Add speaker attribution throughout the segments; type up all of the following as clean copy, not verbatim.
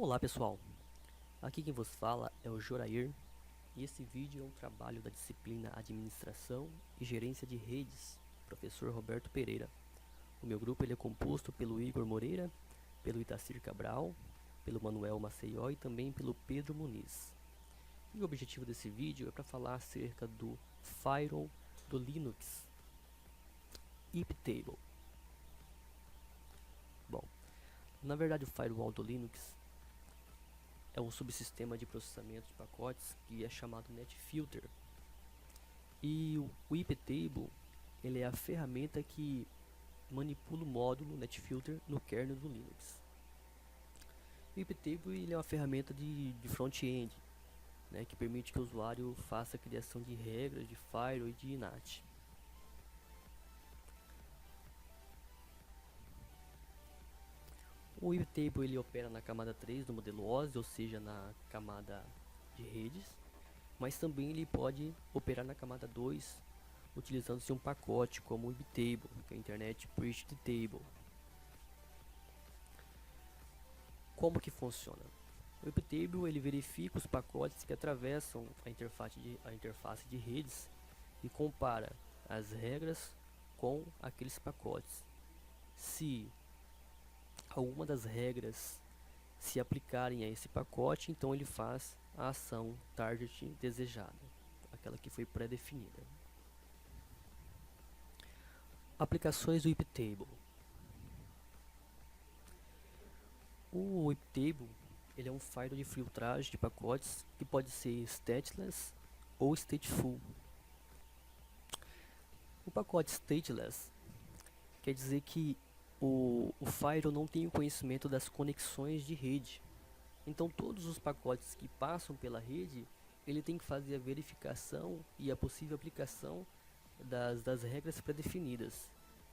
Speaker 1: Olá pessoal, aqui quem vos fala é o Jorair e esse vídeo é um trabalho da disciplina Administração e Gerência de Redes, professor Roberto Pereira. O meu grupo ele é composto pelo Igor Moreira, pelo Itacir Cabral, pelo Manuel Maceió e também pelo Pedro Muniz. E o objetivo desse vídeo é para falar acerca do Firewall do Linux, iptable. Bom, na verdade o Firewall do Linux é um subsistema de processamento de pacotes que é chamado NetFilter. E o iptable ele é a ferramenta que manipula o módulo NetFilter no kernel do Linux. O iptable ele é uma ferramenta de front-end, né, que permite que o usuário faça a criação de regras de firewall e de init. O iptable ele opera na camada 3 do modelo OSI, ou seja, na camada de redes, mas também ele pode operar na camada 2 utilizando-se um pacote como o iptable, que é o Internet Bridge Table. Como que funciona? O iptable ele verifica os pacotes que atravessam a interface de redes e compara as regras com aqueles pacotes. Se alguma das regras se aplicarem a esse pacote, então ele faz a ação target desejada, aquela que foi pré-definida. Aplicações do iptable. O iptable ele é um firewall de filtragem de pacotes que pode ser stateless ou stateful. O pacote stateless quer dizer que o firewall não tem o conhecimento das conexões de rede. Então todos os pacotes que passam pela rede, ele tem que fazer a verificação e a possível aplicação das regras pré-definidas.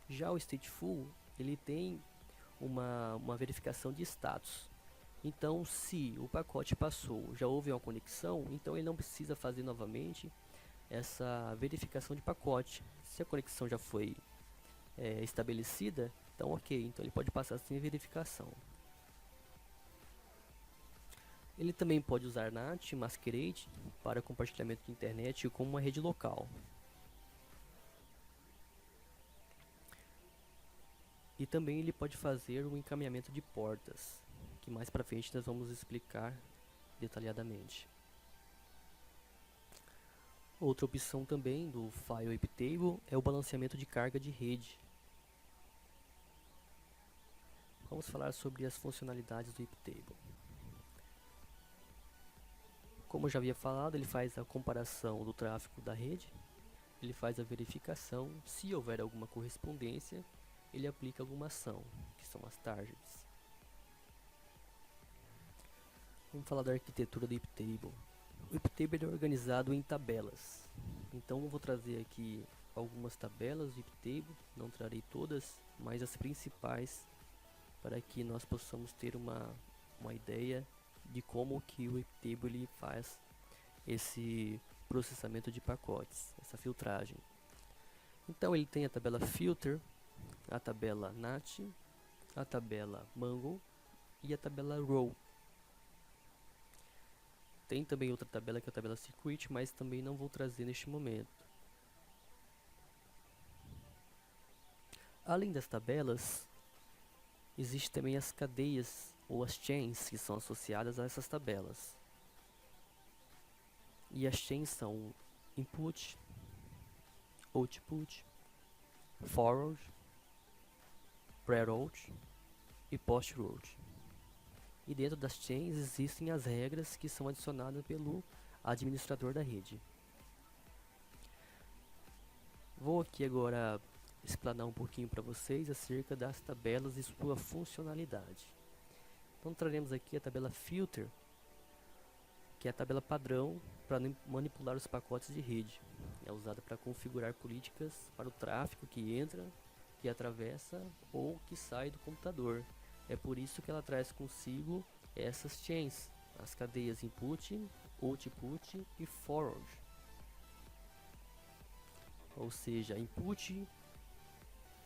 Speaker 1: Já o stateful, ele tem uma verificação de status. Então se o pacote passou, já houve uma conexão, então ele não precisa fazer novamente essa verificação de pacote. Se a conexão já foi estabelecida, então ok, então ele pode passar sem verificação. Ele também pode usar NAT, Masquerade para compartilhamento de internet como uma rede local. E também ele pode fazer um encaminhamento de portas, que mais para frente nós vamos explicar detalhadamente. Outra opção também do File Iptable é o balanceamento de carga de rede. Vamos falar sobre as funcionalidades do Iptable. Como eu já havia falado, ele faz a comparação do tráfego da rede, ele faz a verificação, se houver alguma correspondência, ele aplica alguma ação, que são as targets. Vamos falar da arquitetura do iptable. O iptable é organizado em tabelas. Então eu vou trazer aqui algumas tabelas do iptable, não trarei todas, mas as principais, para que nós possamos ter uma ideia de como que o iptable faz esse processamento de pacotes, essa filtragem. Então ele tem a tabela filter, a tabela nat, a tabela mango e a tabela row. Tem também outra tabela que é a tabela circuit, mas também não vou trazer neste momento. Além das tabelas, existem também as cadeias ou as chains que são associadas a essas tabelas. E as chains são input, output, forward, pre-route e post-route. E dentro das chains existem as regras que são adicionadas pelo administrador da rede. Vou aqui agora explanar um pouquinho para vocês acerca das tabelas e sua funcionalidade. Então traremos aqui a tabela filter, que é a tabela padrão para manipular os pacotes de rede. É usada para configurar políticas para o tráfego que entra, que atravessa ou que sai do computador. É por isso que ela traz consigo essas chains, as cadeias input, output e forward. Ou seja, input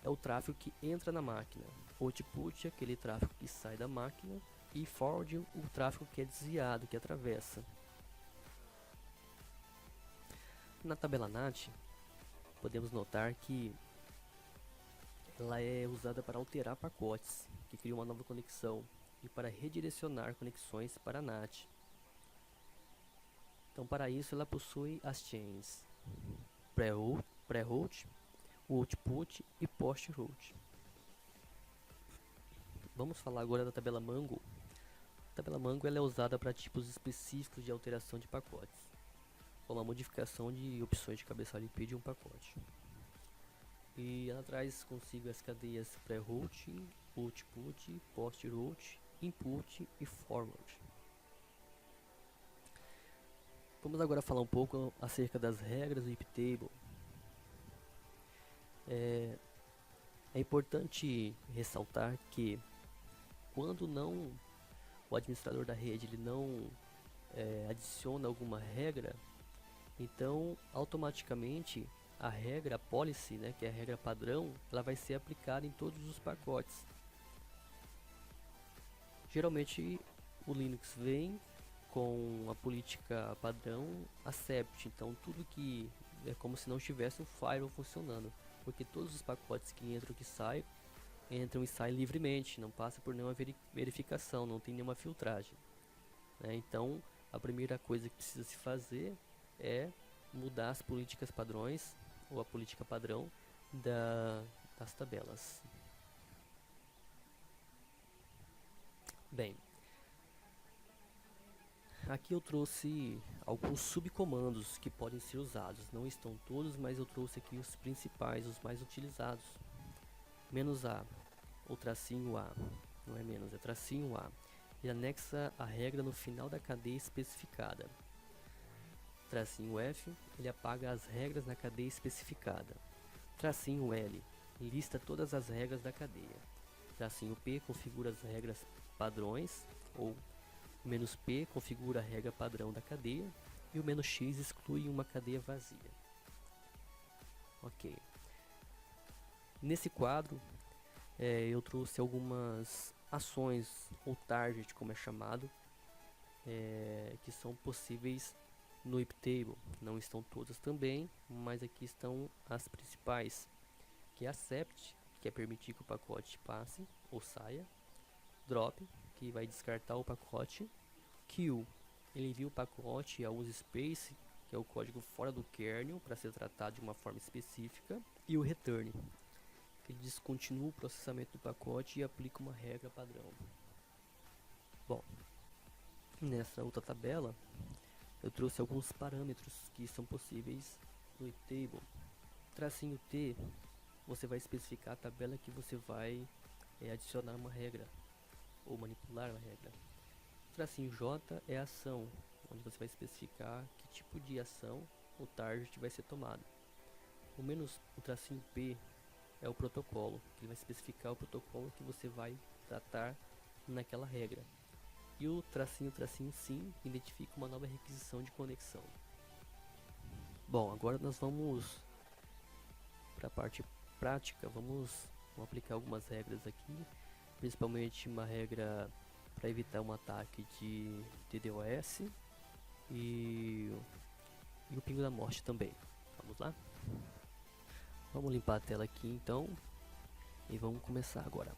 Speaker 1: é o tráfego que entra na máquina, output é aquele tráfego que sai da máquina e forward o tráfego que é desviado, que atravessa. Na tabela NAT, podemos notar que ela é usada para alterar pacotes, que cria uma nova conexão, e para redirecionar conexões para a NAT. Então, para isso, ela possui as chains pré-route, output e post-route. Vamos falar agora da tabela Mango. A tabela Mango ela é usada para tipos específicos de alteração de pacotes, como a modificação de opções de cabeçalho IP de um pacote. E ela traz consigo as cadeias pré-route, output, post-route, input e forward. Vamos agora falar um pouco acerca das regras do iptable. É importante ressaltar que quando o administrador da rede ele não adiciona alguma regra, então automaticamente a regra, a policy, né, que é a regra padrão, ela vai ser aplicada em todos os pacotes. Geralmente o Linux vem com a política padrão accept, então tudo que é como se não tivesse um firewall funcionando, porque todos os pacotes que entram e saem livremente, não passa por nenhuma verificação, não tem nenhuma filtragem, né? Então a primeira coisa que precisa se fazer é mudar as políticas padrões ou a política padrão das tabelas. Bem, aqui eu trouxe alguns subcomandos que podem ser usados. Não estão todos, mas eu trouxe aqui os principais, os mais utilizados. "-a", ou tracinho "a", não é menos, é tracinho "a". Ele anexa a regra no final da cadeia especificada. Tracinho "f", ele apaga as regras na cadeia especificada. Tracinho "l", lista todas as regras da cadeia. Tracinho "p", configura as regras padrões, ou "-p", configura a regra padrão da cadeia, e o "-x", exclui uma cadeia vazia. Ok. Nesse quadro, eu trouxe algumas ações, ou target, como é chamado, que são possíveis no iptable. Não estão todas também, mas aqui estão as principais, que é accept, que é permitir que o pacote passe ou saia. Drop, que vai descartar o pacote. Kill, ele envia o pacote ao use space, que é o código fora do kernel, para ser tratado de uma forma específica. E o return, que ele descontinua o processamento do pacote e aplica uma regra padrão. Bom, nessa outra tabela eu trouxe alguns parâmetros que são possíveis no iptable. Tracinho T, você vai especificar a tabela que você vai adicionar uma regra ou manipular uma regra. Tracinho J é a ação, onde você vai especificar que tipo de ação o target vai ser tomado. O tracinho P é o protocolo, que vai especificar o protocolo que você vai tratar naquela regra. E o tracinho sim identifica uma nova requisição de conexão. Bom, agora nós vamos para a parte prática. Vamos aplicar algumas regras aqui, principalmente uma regra para evitar um ataque de DDoS e o pingo da morte também. Vamos lá? Vamos limpar a tela aqui então e vamos começar agora.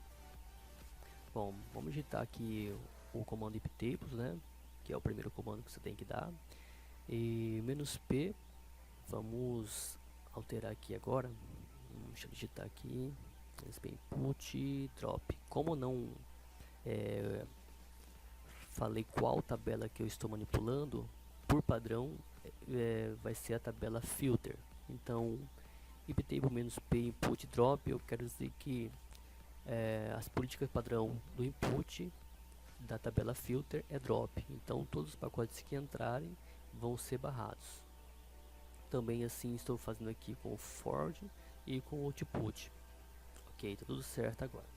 Speaker 1: Bom, vamos digitar aqui o comando iptables, né, que é o primeiro comando que você tem que dar, e "-p", vamos alterar aqui agora. Deixa eu digitar aqui input drop. Como não falei qual tabela que eu estou manipulando, por padrão vai ser a tabela filter. Então iptable "-p input drop, eu quero dizer que as políticas padrão do input da tabela filter é drop, então todos os pacotes que entrarem vão ser barrados. Também assim estou fazendo aqui com o forward e com o output. Ok, tá tudo certo agora.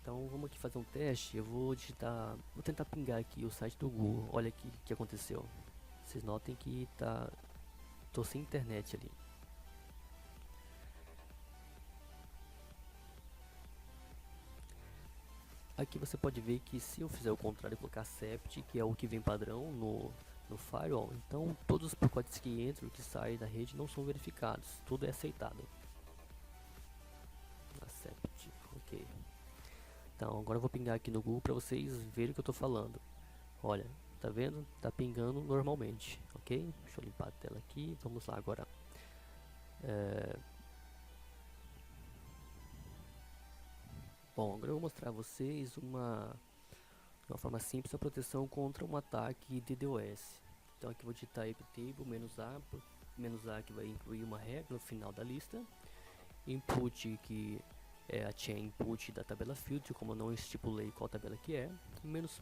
Speaker 1: Então vamos aqui fazer um teste. Eu vou tentar pingar aqui o site do Google. Olha aqui o que aconteceu. Vocês notem que tô sem internet ali. Aqui você pode ver que se eu fizer o contrário e colocar sept, que é o que vem padrão no firewall, então todos os pacotes que entram e que saem da rede não são verificados, tudo é aceitado. Accept, ok. Então agora eu vou pingar aqui no Google para vocês verem o que eu estou falando. Olha, tá vendo? Tá pingando normalmente, ok? Deixa eu limpar a tela aqui, vamos lá agora. Bom, agora eu vou mostrar a vocês uma forma simples a proteção contra um ataque DDoS. Então aqui eu vou digitar iptable "-a", "-a" que vai incluir uma regra no final da lista, input que é a chain input da tabela filter, como eu não estipulei qual tabela que é,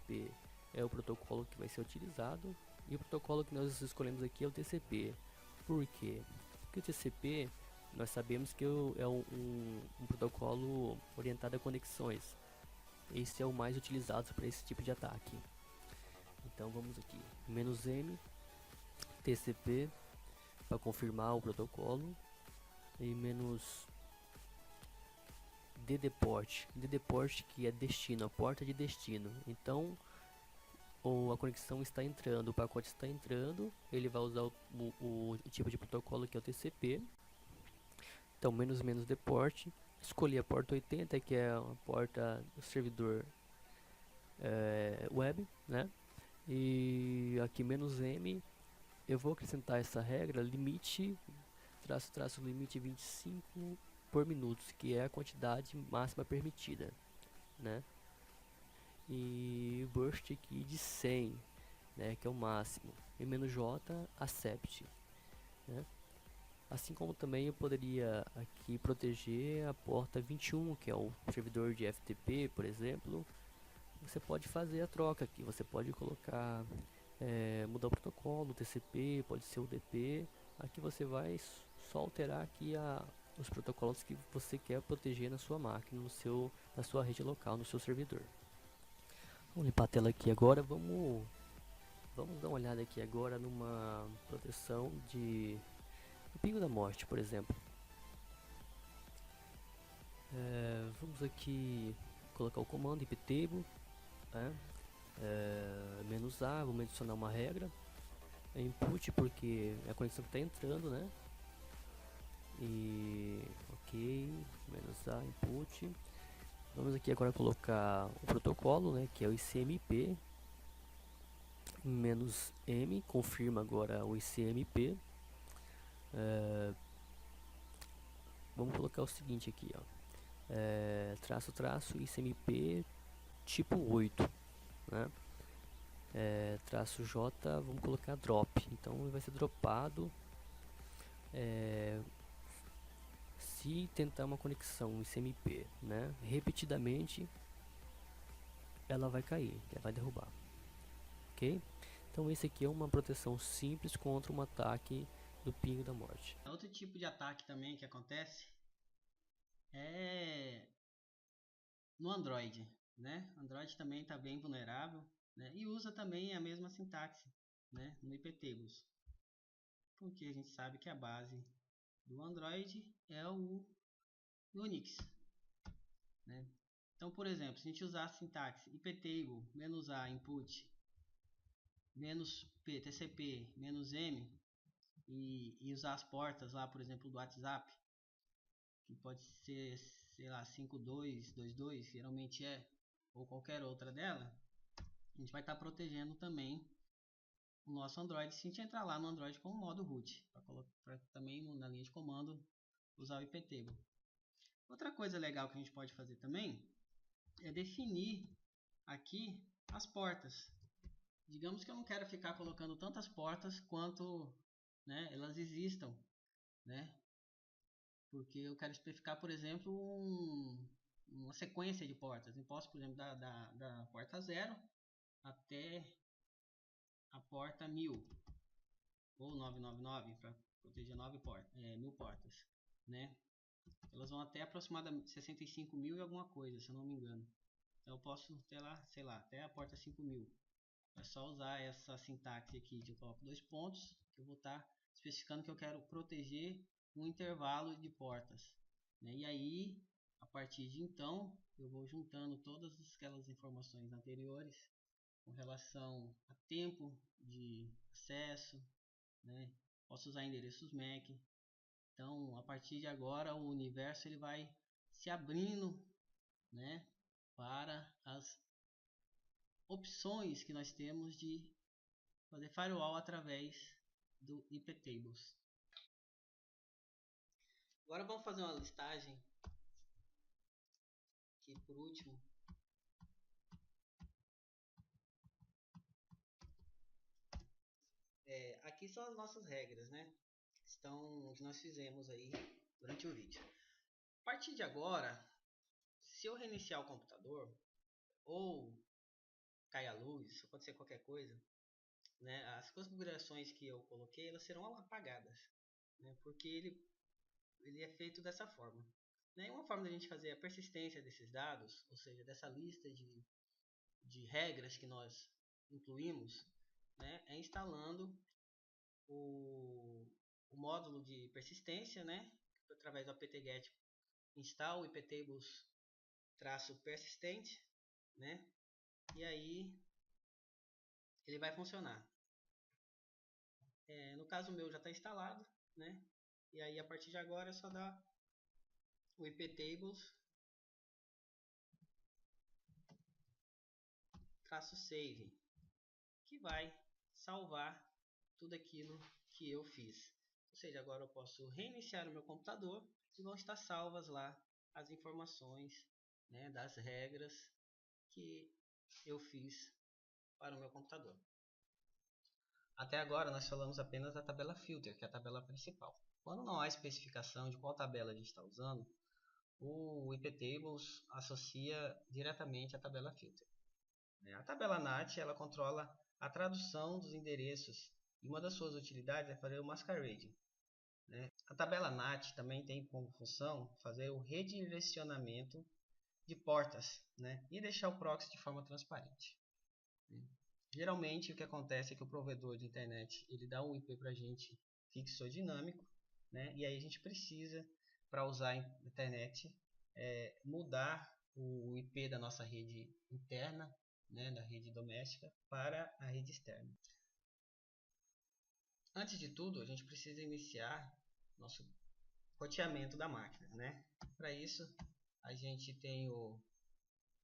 Speaker 1: "-p" é o protocolo que vai ser utilizado, e o protocolo que nós escolhemos aqui é o TCP. Por quê? Porque o TCP nós sabemos que é um protocolo orientado a conexões. Esse é o mais utilizado para esse tipo de ataque. Então vamos aqui, "-m", TCP para confirmar o protocolo, e "-ddport", "ddport" que é destino, a porta de destino. Então a conexão está entrando, o pacote está entrando, ele vai usar o tipo de protocolo que é o TCP. Então "-deport", escolhi a porta 80, que é a porta do servidor web, né? E aqui "-m", eu vou acrescentar essa regra, limite, limite 25 por minutos, que é a quantidade máxima permitida, né? E burst aqui de 100, né, que é o máximo, e "-j", accept, né? Assim como também eu poderia aqui proteger a porta 21, que é o servidor de FTP, por exemplo. Você pode fazer a troca aqui, você pode colocar, mudar o protocolo, o TCP, pode ser o DP. Aqui você vai só alterar aqui os protocolos que você quer proteger na sua máquina, na sua rede local, no seu servidor. Vamos limpar a tela aqui agora, vamos dar uma olhada aqui agora numa proteção do pingo da morte, por exemplo. Vamos aqui colocar o comando iptable, né? "-a", vamos adicionar uma regra, input porque é a conexão que está entrando, né? E ok, "-a", input. Vamos aqui agora colocar o protocolo, né, que é o ICMP, "-m", confirma agora o ICMP. Vamos colocar o seguinte aqui, ó, -- ICMP tipo 8, né? --j, vamos colocar drop, então ele vai ser dropado se tentar uma conexão ICMP, né, repetidamente, ela vai cair, ela vai derrubar, ok? Então esse aqui é uma proteção simples contra um ataque do pingo da morte.
Speaker 2: Outro tipo de ataque também que acontece é no Android, né? Android também está bem vulnerável, né? E usa também a mesma sintaxe, né? No iptables, porque a gente sabe que a base do Android é o Unix, né? Então, por exemplo, se a gente usar a sintaxe iptable "-a", input, "-p", TCP, "-m", e usar as portas lá, por exemplo, do WhatsApp, que pode ser, sei lá, 5222, geralmente é, ou qualquer outra dela, a gente vai estar protegendo também o nosso Android se a gente entrar lá no Android com o modo root, para também na linha de comando usar o iptable. Outra coisa legal que a gente pode fazer também é definir aqui as portas. Digamos que eu não quero ficar colocando tantas portas quanto, né, elas existam, né? Porque eu quero especificar, por exemplo, uma sequência de portas. Eu posso, por exemplo, da porta 0 até a porta 1000 ou 999 para proteger 1000 portas, né? Elas vão até aproximadamente 65.000 e alguma coisa, se eu não me engano. Então eu posso ter lá, sei lá, até a porta 5.000. É só usar essa sintaxe aqui de eu coloco dois pontos, que eu vou estar especificando que eu quero proteger um intervalo de portas, né? E aí, a partir de então, eu vou juntando todas aquelas informações anteriores com relação a tempo de acesso, né? Posso usar endereços MAC. Então, a partir de agora, o universo ele vai se abrindo, né, para as opções que nós temos de fazer firewall através do iptables. Agora vamos fazer uma listagem aqui por último. Aqui são as nossas regras, né? Que nós fizemos aí durante o vídeo. A partir de agora, se eu reiniciar o computador ou cair a luz, acontecer qualquer coisa, né, as configurações que eu coloquei elas serão apagadas, né, porque ele é feito dessa forma. Né? Uma forma da gente fazer a persistência desses dados, ou seja, dessa lista de regras que nós incluímos, né, é instalando o módulo de persistência, né, através do apt-get install iptables-persistent, né, e aí ele vai funcionar. No caso meu já está instalado, né, e aí a partir de agora é só dar o iptables-save, que vai salvar tudo aquilo que eu fiz. Ou seja, agora eu posso reiniciar o meu computador e vão estar salvas lá as informações, né, das regras que eu fiz para o meu computador. Até agora nós falamos apenas da tabela filter, que é a tabela principal. Quando não há especificação de qual tabela a gente está usando, o iptables associa diretamente à tabela filter. A tabela NAT ela controla a tradução dos endereços e uma das suas utilidades é fazer o masquerading. A tabela NAT também tem como função fazer o redirecionamento de portas, e deixar o proxy de forma transparente. Geralmente o que acontece é que o provedor de internet ele dá um IP para a gente fixo ou dinâmico, e aí a gente precisa, para usar a internet, mudar o IP da nossa rede interna, da rede doméstica, para a rede externa. Antes de tudo, a gente precisa iniciar nosso roteamento da máquina. Para isso, a gente tem a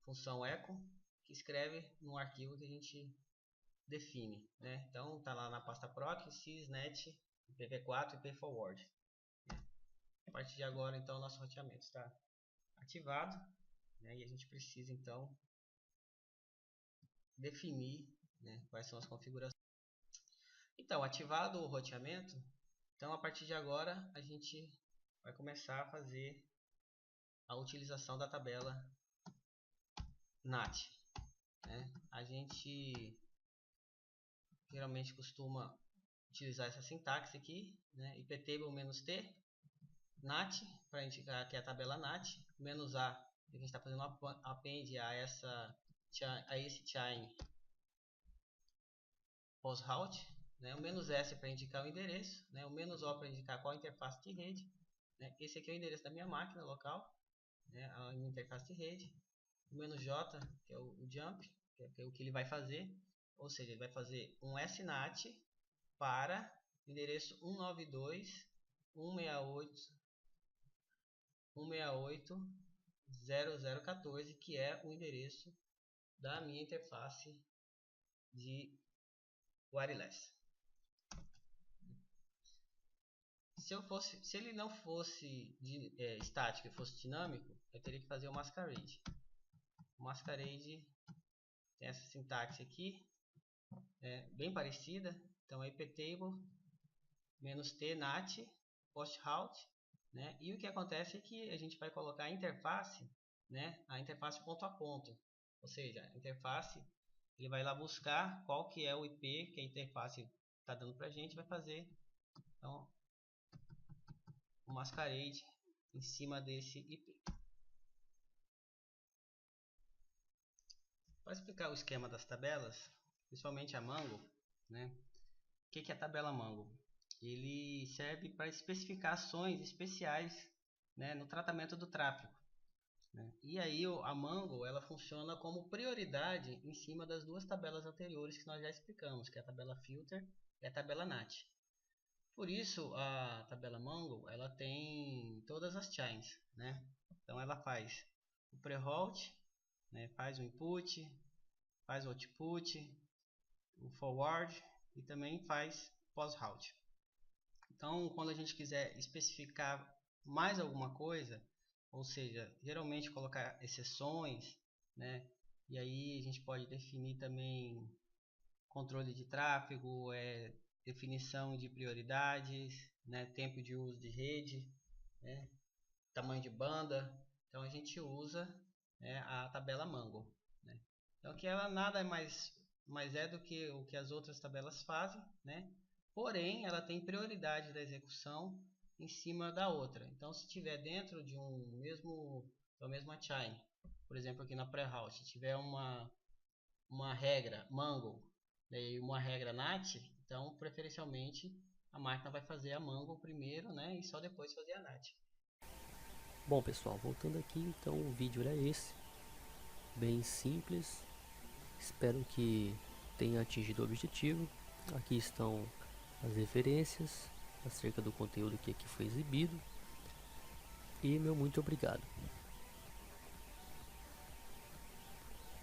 Speaker 2: função echo, que escreve no arquivo que a gente define. Então, está lá na pasta proc, sysnet, ipv4 e ipforward. A partir de agora, então, o nosso roteamento está ativado, e a gente precisa, então, definir quais são as configurações. Então, ativado o roteamento, então, a partir de agora, a gente vai começar a fazer a utilização da tabela NAT. A gente geralmente costuma utilizar essa sintaxe aqui, iptable-t, NAT, para indicar que é a tabela NAT, -a, que a gente está fazendo um append a esse chain post-route, o -s para indicar o endereço, o -o para indicar qual a interface de rede. Esse aqui é o endereço da minha máquina local, a minha interface de rede. O -j, que é o jump, que é o que ele vai fazer, ou seja, ele vai fazer um snat para o endereço 192.168.168.0014, que é o endereço da minha interface de wireless. Se ele não fosse estático e fosse dinâmico, eu teria que fazer o masquerade. O masquerade tem essa sintaxe aqui, bem parecida. Então é iptable -t nat post-route, e o que acontece é que a gente vai colocar a interface, a interface ponto a ponto, ou seja, a interface ele vai lá buscar qual que é o IP que a interface está dando para a gente, vai fazer então o masquerade em cima desse IP. Para explicar o esquema das tabelas, principalmente a Mango, o que é a tabela Mango? Ele serve para especificações especiais, no tratamento do tráfego. né? E aí a Mango ela funciona como prioridade em cima das duas tabelas anteriores que nós já explicamos, que é a tabela Filter e a tabela NAT. Por isso a tabela Mango ela tem todas as chains, né? Então ela faz o pre-halt, né? Faz o input, faz o output, o forward e também faz post-halt. Então, quando a gente quiser especificar mais alguma coisa, ou seja, geralmente colocar exceções, né? E aí a gente pode definir também controle de tráfego, definição de prioridades, né? Tempo de uso de rede, né? Tamanho de banda. Então a gente usa, né, a tabela Mango, né? Então que ela nada mais é do que o que as outras tabelas fazem, né? Porém, ela tem prioridade da execução em cima da outra. Então, se tiver dentro de da mesma chain, por exemplo, aqui na pre-halt, se tiver uma regra Mango, né, e uma regra NAT, então preferencialmente a máquina vai fazer a Mango primeiro, né, e só depois fazer a NAT.
Speaker 1: Bom pessoal, voltando aqui, então o vídeo era esse, bem simples, espero que tenha atingido o objetivo. Aqui estão as referências acerca do conteúdo que aqui foi exibido e meu muito obrigado.